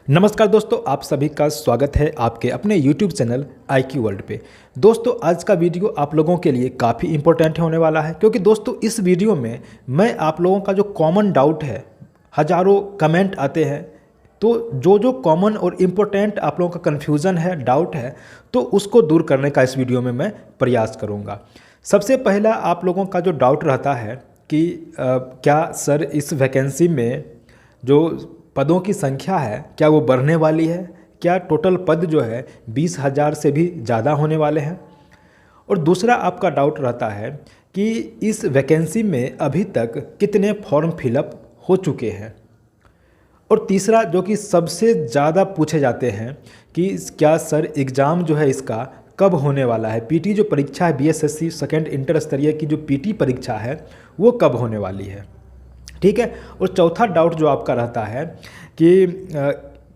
नमस्कार दोस्तों, आप सभी का स्वागत है आपके अपने YouTube चैनल IQ वर्ल्ड पे। दोस्तों, आज का वीडियो आप लोगों के लिए काफ़ी इंपॉर्टेंट होने वाला है, क्योंकि दोस्तों इस वीडियो में मैं आप लोगों का जो कॉमन डाउट है, हज़ारों कमेंट आते हैं, तो जो कॉमन और इम्पोर्टेंट आप लोगों का कन्फ्यूज़न है, डाउट है, तो उसको दूर करने का इस वीडियो में मैं प्रयास करूँगा। सबसे पहला आप लोगों का जो डाउट रहता है कि क्या सर इस वैकेंसी में जो पदों की संख्या है क्या वो बढ़ने वाली है, क्या टोटल पद जो है 20,000 से भी ज़्यादा होने वाले हैं। और दूसरा आपका डाउट रहता है कि इस वैकेंसी में अभी तक कितने फॉर्म फिलअप हो चुके हैं। और तीसरा जो कि सबसे ज़्यादा पूछे जाते हैं कि क्या सर एग्ज़ाम जो है इसका कब होने वाला है, पीटी जो परीक्षा है बीएसएससी सेकेंड इंटर स्तरीय की जो पीटी परीक्षा है वो कब होने वाली है। ठीक है। और चौथा डाउट जो आपका रहता है कि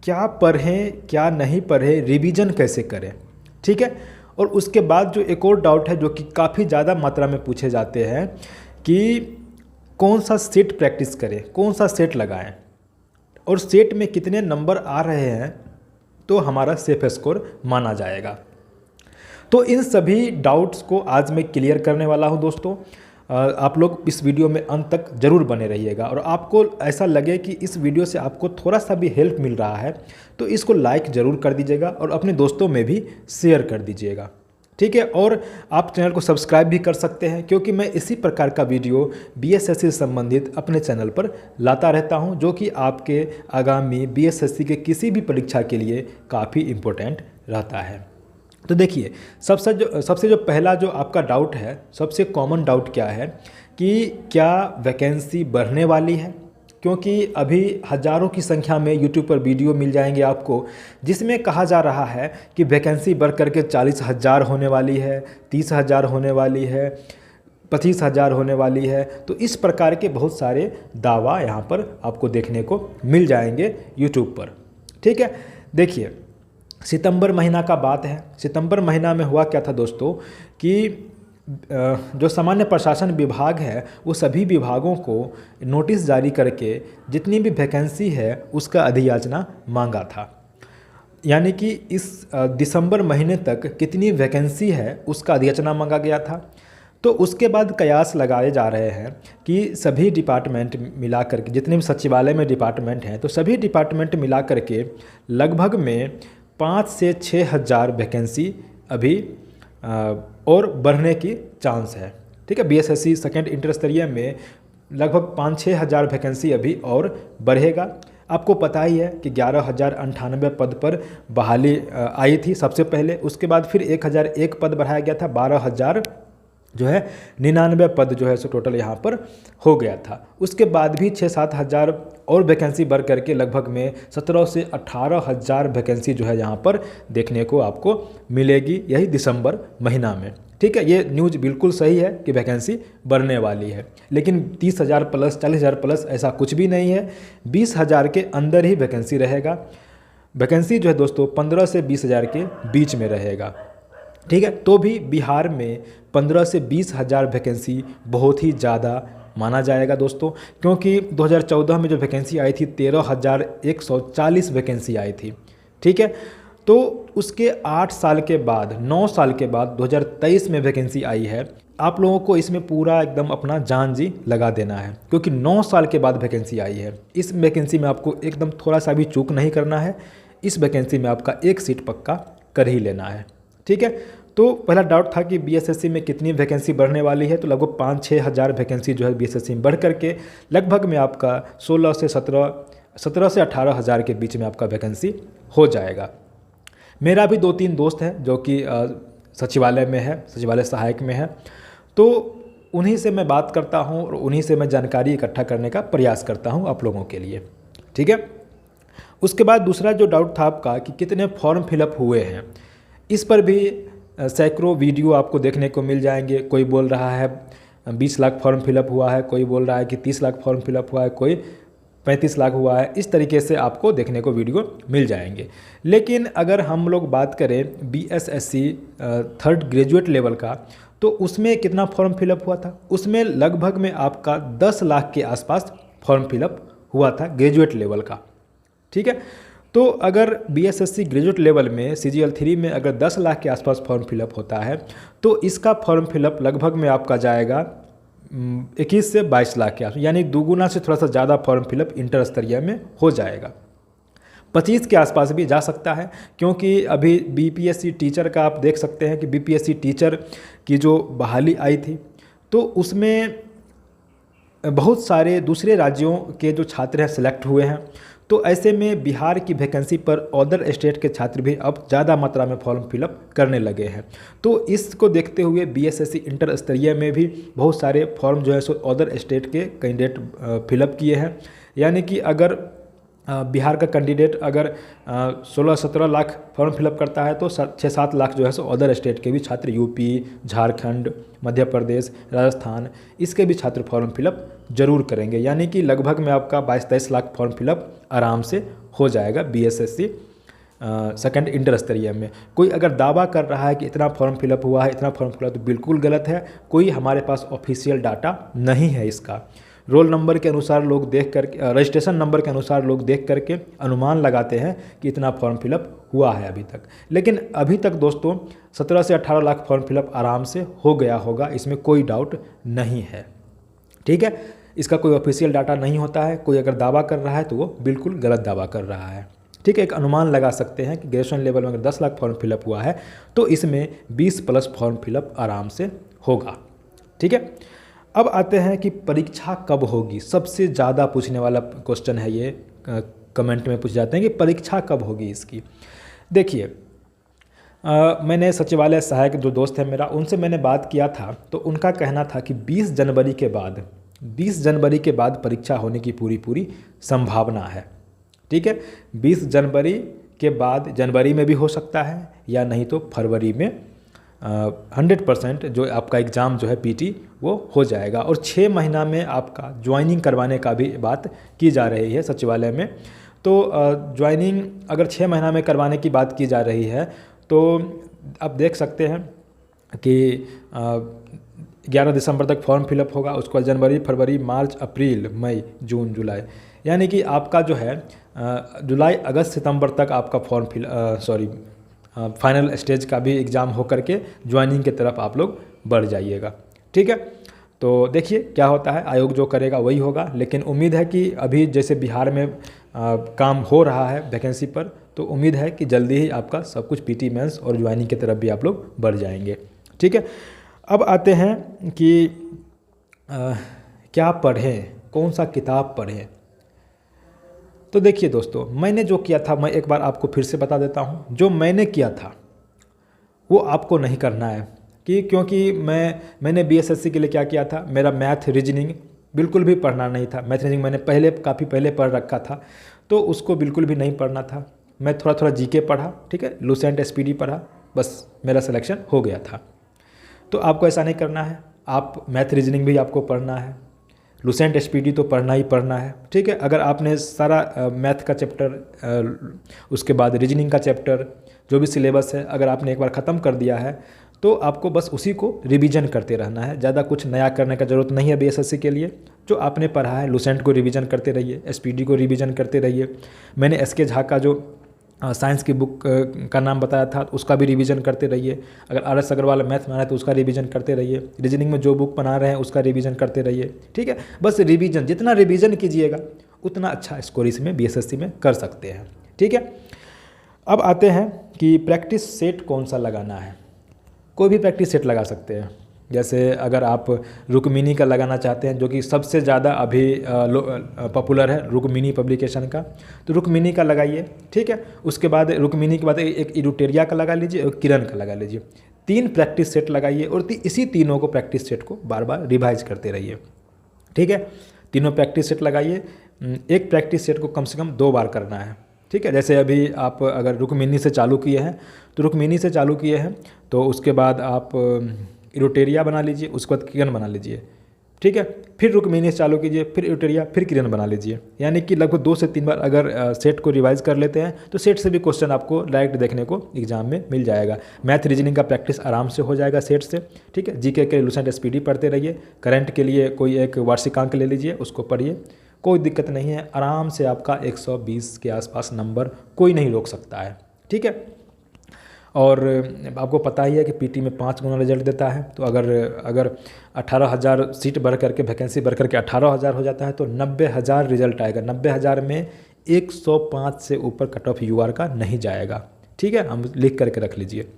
क्या पढ़ें क्या नहीं पढ़ें, रिवीजन कैसे करें। ठीक है। और उसके बाद जो एक और डाउट है जो कि काफ़ी ज़्यादा मात्रा में पूछे जाते हैं कि कौन सा सेट प्रैक्टिस करें, कौन सा सेट लगाएं, और सेट में कितने नंबर आ रहे हैं तो हमारा सेफ स्कोर माना जाएगा। तो इन सभी डाउट्स को आज मैं क्लियर करने वाला हूं दोस्तों। आप लोग इस वीडियो में अंत तक ज़रूर बने रहिएगा, और आपको ऐसा लगे कि इस वीडियो से आपको थोड़ा सा भी हेल्प मिल रहा है तो इसको लाइक ज़रूर कर दीजिएगा और अपने दोस्तों में भी शेयर कर दीजिएगा। ठीक है। और आप चैनल को सब्सक्राइब भी कर सकते हैं, क्योंकि मैं इसी प्रकार का वीडियो बीएसएससी से संबंधित अपने चैनल पर लाता रहता हूं, जो कि आपके आगामी बीएसएससी के किसी भी परीक्षा के लिए काफ़ी इम्पोर्टेंट रहता है। तो देखिए, सबसे जो पहला जो आपका डाउट है, सबसे कॉमन डाउट क्या है कि क्या वैकेंसी बढ़ने वाली है। क्योंकि अभी हज़ारों की संख्या में यूट्यूब पर वीडियो मिल जाएंगे आपको, जिसमें कहा जा रहा है कि वैकेंसी बढ़ करके 40,000 होने वाली है, 30,000 होने वाली है, 25,000 होने वाली है। तो इस प्रकार के बहुत सारे दावा यहाँ पर आपको देखने को मिल जाएंगे यूट्यूब पर। ठीक है। देखिए, सितंबर महीना का बात है। सितंबर महीना में हुआ क्या था दोस्तों कि जो सामान्य प्रशासन विभाग है वो सभी विभागों को नोटिस जारी करके जितनी भी वैकेंसी है उसका अधियाचना मांगा था। यानी कि इस दिसंबर महीने तक कितनी वैकेंसी है उसका अधियाचना मांगा गया था। तो उसके बाद कयास लगाए जा रहे हैं कि सभी डिपार्टमेंट मिला करके, जितने भी सचिवालय में डिपार्टमेंट हैं, तो सभी डिपार्टमेंट मिला करके लगभग में 5 से 6,000 वैकेंसी अभी और बढ़ने की चांस है। ठीक है। बीएसएससी सेकेंड इंटर स्तरीय में लगभग 5-6 हज़ार वैकेंसी अभी और बढ़ेगा। आपको पता ही है कि 11,098 पद पर बहाली आई थी सबसे पहले, उसके बाद फिर 1,001 पद बढ़ाया गया था, 12,000 जो है 99 पद जो है सो टोटल यहाँ पर हो गया था। उसके बाद भी 6-7 हज़ार और वैकेंसी बढ़ करके लगभग में 17 से 18,000 वैकेंसी जो है यहाँ पर देखने को आपको मिलेगी, यही दिसंबर महीना में। ठीक है। ये न्यूज़ बिल्कुल सही है कि वैकेंसी बढ़ने वाली है, लेकिन 30,000 प्लस 40,000 प्लस ऐसा कुछ भी नहीं है। 20,000 के अंदर ही वैकेंसी रहेगा। वैकेंसी जो है दोस्तों 15 से 20,000 के बीच में रहेगा। ठीक है। तो भी बिहार में 15 से 20,000 वैकेंसी बहुत ही ज़्यादा माना जाएगा दोस्तों, क्योंकि 2014 में जो वैकेंसी आई थी 13,140 वैकेंसी आई थी। ठीक है। तो उसके 8 साल के बाद, 9 साल के बाद 2023 में वैकेंसी आई है। आप लोगों को इसमें पूरा एकदम अपना जान जी लगा देना है, क्योंकि 9 साल के बाद वैकेंसी आई है। इस वैकेंसी में आपको एकदम थोड़ा सा भी चूक नहीं करना है। इस वैकेंसी में आपका एक सीट पक्का कर ही लेना है। ठीक है। तो पहला डाउट था कि बीएसएससी में कितनी वैकेंसी बढ़ने वाली है, तो लगभग 5-6 हज़ार वैकेंसी जो है बीएसएससी में बढ़ करके लगभग में आपका 16 से 17 से 18 हज़ार के बीच में आपका वैकेंसी हो जाएगा। मेरा भी 2-3 दोस्त हैं जो कि सचिवालय में है, सचिवालय सहायक में है, तो उन्हीं से मैं बात करता हूं और उन्हीं से मैं जानकारी इकट्ठा करने का प्रयास करता हूं आप लोगों के लिए। ठीक है। उसके बाद दूसरा जो डाउट था आपका कि कितने फॉर्म फिलअप हुए हैं, इस पर भी सैकड़ों वीडियो आपको देखने को मिल जाएंगे। कोई बोल रहा है 20 लाख फॉर्म फिलअप हुआ है, कोई बोल रहा है कि 30 लाख फॉर्म फिलअप हुआ है, कोई 35 लाख हुआ है। इस तरीके से आपको देखने को वीडियो मिल जाएंगे। लेकिन अगर हम लोग बात करें बीएसएससी थर्ड ग्रेजुएट लेवल का, तो उसमें कितना फॉर्म फिलअप हुआ था, उसमें लगभग में आपका 10 लाख के आसपास फॉर्म फिलअप हुआ था ग्रेजुएट लेवल का। ठीक है। तो अगर बीएसएससी ग्रेजुएट लेवल में CGL 3 में अगर 10 लाख के आसपास फॉर्म फिलअप होता है तो इसका फॉर्म फिलअप लगभग में आपका जाएगा 21 से 22 लाख के आसपास, यानी दुगुना से थोड़ा सा ज़्यादा फॉर्म फिलअप इंटर स्तरीय में हो जाएगा। 25 के आसपास भी जा सकता है, क्योंकि अभी बीपीएससी टीचर का आप देख सकते हैं कि बीपीएससी टीचर की जो बहाली आई थी तो उसमें बहुत सारे दूसरे राज्यों के जो छात्र हैं सिलेक्ट हुए हैं। तो ऐसे में बिहार की वैकेंसी पर अदर स्टेट के छात्र भी अब ज़्यादा मात्रा में फॉर्म फिलअप करने लगे हैं। तो इसको देखते हुए बीएसएससी इंटर स्तरीय में भी बहुत सारे फॉर्म जो है सो अदर स्टेट के कैंडिडेट फिलअप किए हैं। यानी कि अगर बिहार का कैंडिडेट अगर 16-17 लाख फॉर्म फिलअप करता है तो 6-7 लाख जो है सो अदर स्टेट के भी छात्र, यूपी, झारखंड, मध्य प्रदेश, राजस्थान, इसके भी छात्र फॉर्म फिलअप जरूर करेंगे। यानी कि लगभग में आपका 22-23 लाख फॉर्म फिलअप आराम से हो जाएगा बीएसएससी सेकंड इंटर स्तरीय में। कोई अगर दावा कर रहा है कि इतना फॉर्म फिलअप हुआ है, इतना फॉर्म फिलअप, तो बिल्कुल गलत है। कोई हमारे पास ऑफिशियल डाटा नहीं है इसका। रोल नंबर के अनुसार लोग देख कर, रजिस्ट्रेशन नंबर के अनुसार लोग देख करके अनुमान लगाते हैं कि इतना फॉर्म फिलअप हुआ है अभी तक। लेकिन अभी तक दोस्तों 17 से 18 लाख फॉर्म फिलअप आराम से हो गया होगा, इसमें कोई डाउट नहीं है। ठीक है, इसका कोई ऑफिशियल डाटा नहीं होता है। कोई अगर दावा कर रहा है तो वो बिल्कुल गलत दावा कर रहा है। ठीक है, एक अनुमान लगा सकते हैं कि ग्रेजुएशन लेवल में अगर 10 लाख फॉर्म फिलअप हुआ है तो इसमें 20+ फॉर्म फिलअप आराम से होगा। ठीक है, अब आते हैं कि परीक्षा कब होगी। सबसे ज़्यादा पूछने वाला क्वेश्चन है ये, कमेंट में पूछ जाते हैं कि परीक्षा कब होगी इसकी। देखिए, मैंने सचिवालय सहायक जो दोस्त है मेरा, उनसे मैंने बात किया था तो उनका कहना था कि 20 जनवरी के बाद परीक्षा होने की पूरी संभावना है। ठीक है, 20 जनवरी के बाद, जनवरी में भी हो सकता है या नहीं तो फरवरी में 100% जो आपका एग्ज़ाम जो है पीटी वो हो जाएगा। और 6 महीना में आपका ज्वाइनिंग करवाने का भी बात की जा रही है सचिवालय में। तो ज्वाइनिंग अगर 6 महीना में करवाने की बात की जा रही है तो आप देख सकते हैं कि 11 दिसंबर तक फॉर्म फिलअप होगा, उसके बाद जनवरी, फरवरी, मार्च, अप्रैल, मई, जून, जुलाई, यानी कि आपका जो है जुलाई, अगस्त, सितंबर तक आपका फाइनल स्टेज का भी एग्ज़ाम हो करके ज्वाइनिंग की तरफ आप लोग बढ़ जाइएगा। ठीक है, तो देखिए क्या होता है, आयोग जो करेगा वही होगा। लेकिन उम्मीद है कि अभी जैसे बिहार में काम हो रहा है वैकेंसी पर, तो उम्मीद है कि जल्दी ही आपका सब कुछ पीटी मेंस और ज्वाइनिंग की तरफ भी आप लोग बढ़ जाएंगे। ठीक है, अब आते हैं कि क्या पढ़ें, कौन सा किताब पढ़ें। तो देखिए दोस्तों, मैंने जो किया था मैं एक बार आपको फिर से बता देता हूँ। जो मैंने किया था वो आपको नहीं करना है, क्योंकि मैंने बीएसएससी के लिए क्या किया था, मेरा मैथ रीजनिंग बिल्कुल भी पढ़ना नहीं था। मैथ रीजनिंग मैंने काफ़ी पहले पढ़ रखा था, तो उसको बिल्कुल भी नहीं पढ़ना था। मैं थोड़ा जीके पढ़ा, ठीक है, लुसेंट एसपीडी पढ़ा, बस मेरा सिलेक्शन हो गया था। तो आपको ऐसा नहीं करना है, आप मैथ रीजनिंग भी आपको पढ़ना है, लुसेंट एसपीडी तो पढ़ना ही पढ़ना है। ठीक है, अगर आपने सारा मैथ का चैप्टर, उसके बाद रीजनिंग का चैप्टर, जो भी सिलेबस है, अगर आपने एक बार ख़त्म कर दिया है तो आपको बस उसी को रिवीजन करते रहना है। ज़्यादा कुछ नया करने का ज़रूरत नहीं है बीएसएससी के लिए। जो आपने पढ़ा है लुसेंट को रिवीजन करते रहिए, एसपीडी को रिवीजन करते रहिए। मैंने एसके झा का जो साइंस की बुक का नाम बताया था उसका भी रिवीजन करते रहिए। अगर आरएस अग्रवाल मैथ बना है तो उसका रिवीजन करते रहिए। रीजनिंग में जो बुक बना रहे हैं उसका रिवीजन करते रहिए। ठीक है, बस रिवीजन, जितना रिवीजन कीजिएगा उतना अच्छा स्कोर इसमें बीएसएससी में कर सकते हैं। ठीक है, अब आते हैं कि प्रैक्टिस सेट कौन सा लगाना है। कोई भी प्रैक्टिस सेट लगा सकते हैं। जैसे अगर आप रुक्मिनी का लगाना चाहते हैं, जो कि सबसे ज़्यादा अभी पॉपुलर है रुक्मिनी पब्लिकेशन का, तो रुक्मिनी का लगाइए। ठीक है, उसके बाद रुक्मिनी के बाद एक इडुटेरिया का लगा लीजिए और किरण का लगा लीजिए। 3 प्रैक्टिस सेट लगाइए और इसी तीनों को प्रैक्टिस सेट को बार बार रिवाइज करते रहिए। ठीक है, तीनों प्रैक्टिस सेट लगाइए। एक प्रैक्टिस सेट को कम से कम 2 बार करना है। ठीक है, जैसे अभी आप अगर रुक्मिनी से चालू किए हैं तो रुक्मिनी से चालू किए हैं तो उसके बाद आप इडुटेरिया बना लीजिए, उसके बाद किरण बना लीजिए। ठीक है, फिर रुक्मिनी से चालू कीजिए, फिर इडुटेरिया, फिर किरण बना लीजिए। यानी कि लगभग 2 से 3 बार अगर सेट को रिवाइज कर लेते हैं तो सेट से भी क्वेश्चन आपको डायरेक्ट देखने को एग्जाम में मिल जाएगा। मैथ रीजनिंग का प्रैक्टिस आराम से हो जाएगा सेट से। ठीक है, जीके के लुसेंट एसपीडी पढ़ते रहिए। करंट के लिए कोई एक वार्षिकांक ले लीजिए, उसको पढ़िए, कोई दिक्कत नहीं है, आराम से आपका 120 के आसपास नंबर कोई नहीं रोक सकता है। ठीक है। और आपको पता ही है कि पीटी में 5 गुना रिजल्ट देता है, तो अगर 18,000 सीट बढ़ करके वैकेंसी बढ़ करके 18,000 हो जाता है तो 90,000 रिजल्ट आएगा। 90,000 में 105 से ऊपर कट ऑफ यूआर का नहीं जाएगा। ठीक है, हम लिख करके रख लीजिए।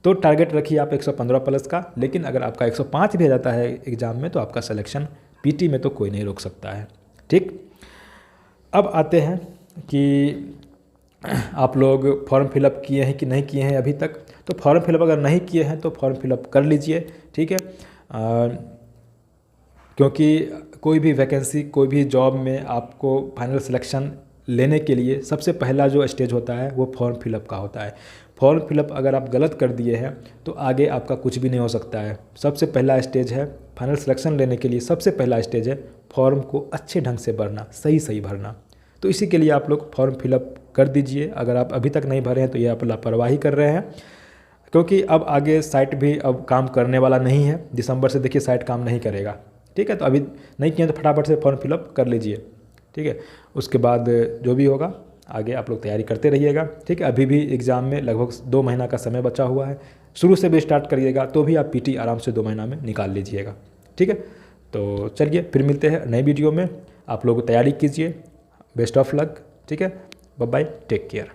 तो टारगेट रखिए आप 115 प्लस का, लेकिन अगर आपका 105 भी आ जाता है एग्ज़ाम में तो आपका सिलेक्शन पीटी में तो कोई नहीं रोक सकता है। ठीक। अब आते हैं कि आप लोग फॉर्म फिलअप किए हैं कि नहीं किए हैं अभी तक। तो फॉर्म फिलअप अगर नहीं किए हैं तो फॉर्म फिलअप कर लीजिए। ठीक है। क्योंकि कोई भी वैकेंसी, कोई भी जॉब में आपको फाइनल सिलेक्शन लेने के लिए सबसे पहला जो स्टेज होता है वो फॉर्म फिलअप का होता है। फॉर्म फिलअप अगर आप गलत कर दिए हैं तो आगे आपका कुछ भी नहीं हो सकता है। सबसे पहला स्टेज है फाइनल सिलेक्शन लेने के लिए, सबसे पहला स्टेज है फॉर्म को अच्छे ढंग से भरना, सही भरना। तो इसी के लिए आप लोग फॉर्म फिलअप कर दीजिए। अगर आप अभी तक नहीं भरे हैं तो ये आप लापरवाही कर रहे हैं, क्योंकि अब आगे साइट भी अब काम करने वाला नहीं है। दिसंबर से देखिए साइट काम नहीं करेगा। ठीक है, तो अभी नहीं किए तो फटाफट से फॉर्म फिलअप कर लीजिए। ठीक है, उसके बाद जो भी होगा आगे आप लोग तैयारी करते रहिएगा। ठीक है, अभी भी एग्ज़ाम में लगभग 2 महीना का समय बचा हुआ है। शुरू से भी स्टार्ट करिएगा तो भी आप पीटी आराम से 2 महीना में निकाल लीजिएगा। ठीक है, तो चलिए फिर मिलते हैं नई वीडियो में। आप लोग तैयारी कीजिए। Best of luck. ठीक है, बाय बाय, टेक केयर।